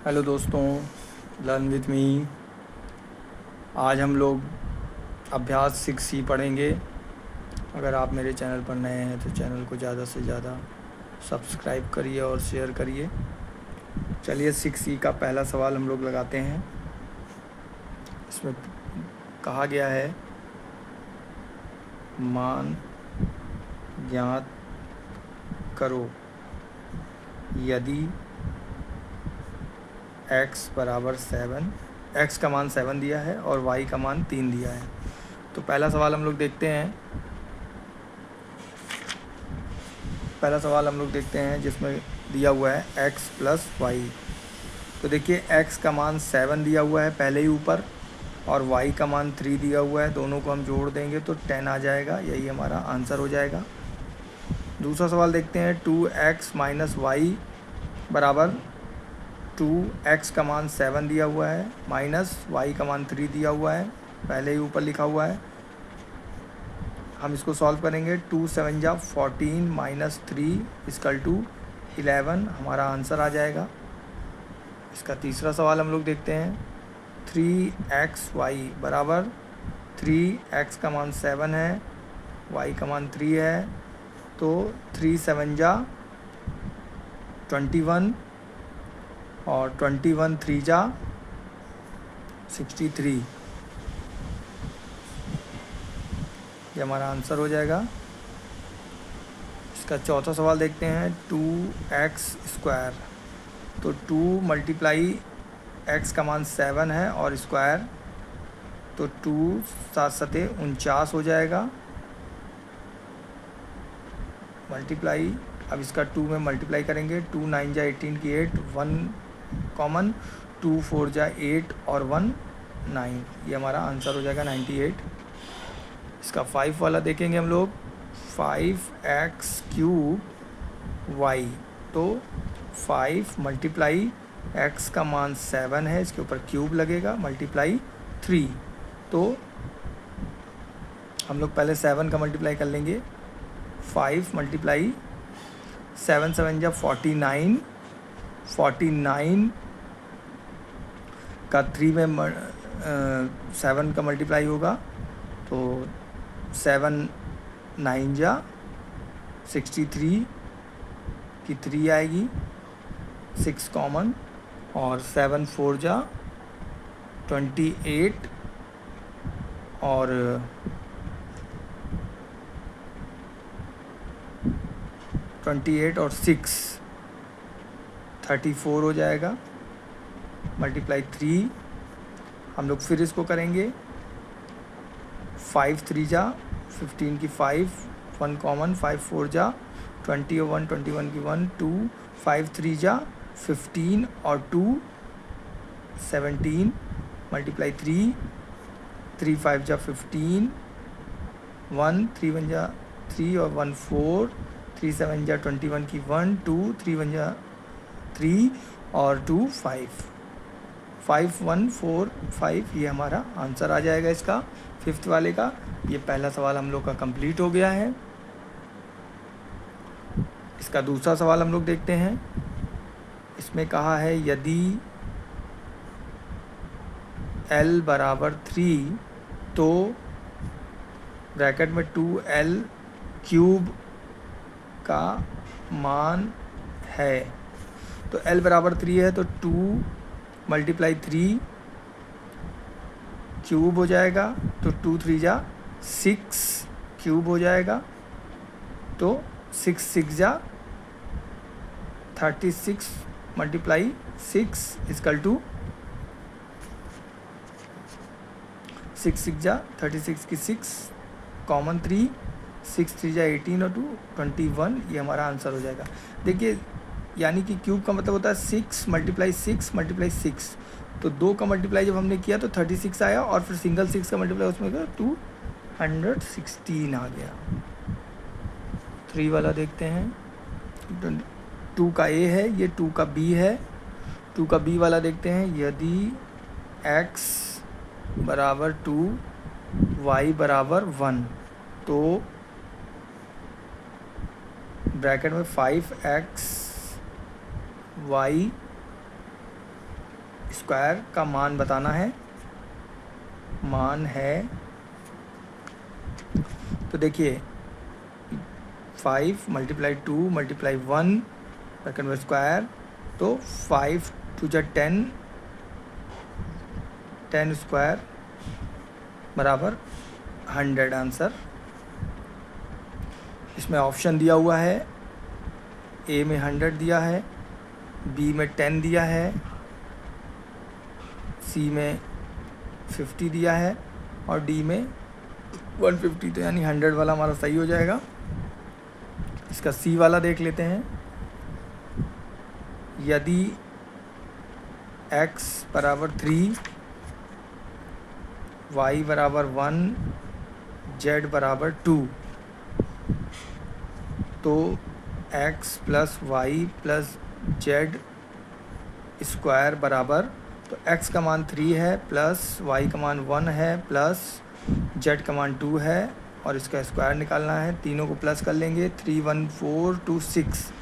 Hello दोस्तों, learn with me. आज हम लोग अभ्यास 6C पढ़ेंगे। अगर आप मेरे चैनल पर नए हैं तो चैनल को ज़्यादा से ज़्यादा सब्सक्राइब करिए और शेयर करिए। चलिए 6C का पहला सवाल हम लोग लगाते हैं। इसमें कहा गया है मान ज्ञात करो यदि x बराबर 7, x का मान 7 दिया है और y का मान 3 दिया है। तो पहला सवाल हम लोग देखते हैं जिसमें दिया हुआ है x प्लस वाई। तो देखिए x का मान 7 दिया हुआ है पहले ही ऊपर, और y का मान 3 दिया हुआ है। दोनों को हम जोड़ देंगे तो 10 आ जाएगा। यही हमारा आंसर हो जाएगा। दूसरा सवाल देखते हैं 2x माइनस वाई बराबर 2x का मान 7 दिया हुआ है माइनस y का मान 3 दिया हुआ है, पहले ही ऊपर लिखा हुआ है। हम इसको सॉल्व करेंगे। 2 7 जा 14 माइनस 3 इक्वल टू 11 हमारा आंसर आ जाएगा। इसका तीसरा सवाल हम लोग देखते हैं 3xy बराबर 3x का मान 7 है, y का मान 3 है, तो 3 7 जा 21 और 21 3 जा 63, ये हमारा आंसर हो जाएगा। इसका चौथा सवाल देखते हैं 2x स्क्वायर। तो 2 मल्टीप्लाई x का मान 7 है और स्क्वायर, तो 2 7 सते 49 हो जाएगा। मल्टीप्लाई, अब इसका 2 में मल्टीप्लाई करेंगे। 2 9 जा 18 की 8, 1 कॉमन, 2 4 जा 8 और 1 9, ये हमारा आंसर हो जाएगा 98। इसका 5 वाला देखेंगे हम लोग 5x क्यूब y। तो 5 मल्टीप्लाई x का मान 7 है, इसके ऊपर क्यूब लगेगा, मल्टीप्लाई 3। तो हम लोग पहले 7 का मल्टीप्लाई कर लेंगे। 5 मल्टीप्लाई 7 7 जा 49, 49 का 3 में 7 का मल्टीप्लाई होगा, तो 7 9 जा 63 की 3 आएगी, 6 कॉमन, और 7 4 जा 28 और 6 34 हो जाएगा, मल्टीप्लाई 3। हम लोग फिर इसको करेंगे। 5 3 जा 15 की 5, 1 कॉमन, 5 4 जा 21, 21 की 1 2, 5 3 जा 15 और 2 17, मल्टीप्लाई 3, 3 5 जा 15, 1 3 1 जा 3 और 1 4, 3 7 जा 21 की 1 2, 3 1 जा 3 और 2 5, 5 1 4 5, ये हमारा आंसर आ जाएगा इसका फिफ्थ वाले का। ये पहला सवाल हम लोग का कंप्लीट हो गया है। इसका दूसरा सवाल हम लोग देखते हैं। इसमें कहा है यदि l बराबर 3 तो ब्रैकेट में 2l क्यूब का मान है। तो l बराबर 3 है तो 2 मल्टीप्लाई 3 क्यूब हो जाएगा, तो 2 3 जा 6 क्यूब हो जाएगा, तो 6 6 जा 36 मल्टीप्लाई 6 इक्वल टू 6 6 जा 36 की 6 कॉमन 3, 6 3 जा 18 और 2 21, ये हमारा आंसर हो जाएगा। देखिए, यानी कि क्यूब का मतलब होता है 6 मल्टीप्लाई 6 मल्टीप्लाई 6। तो 2 का मल्टीप्लाई जब हमने किया तो 36 आया, और फिर सिंगल 6 का मल्टीप्लाई उसमें गया 216 आ गया। 3 वाला देखते हैं। 2 का ए है, ये 2 का बी है। 2 का बी वाला देखते हैं। यदि x बराबर 2 y बराबर 1 तो ब्रैकेट में 5x y स्क्वायर का मान बताना है, मान है। तो देखिए 5 मल्टीप्लाई 2 मल्टीप्लाई 1 सेकंड में स्क्वायर, तो 5 टू जा 10, 10 स्क्वायर बराबर 100 आंसर। इसमें ऑप्शन दिया हुआ है, ए में 100 दिया है, बी में 10 दिया है, सी में 50 दिया है और डी में 150। तो यानी 100 वाला हमारा सही हो जाएगा। इसका सी वाला देख लेते हैं। यदि x बराबर 3, y बराबर 1, z बराबर 2, तो x plus Y plus Z square बराबर, तो x का मान 3 है प्लस y का मान 1 है प्लस z का मान 2 है और इसका स्क्वायर निकालना है। तीनों को प्लस कर लेंगे, 3 1 4 2 6,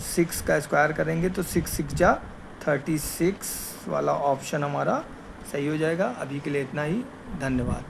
6 का स्क्वायर करेंगे तो 6 6 जा 36 वाला ऑप्शन हमारा सही हो जाएगा। अभी के लिए इतना ही, धन्यवाद।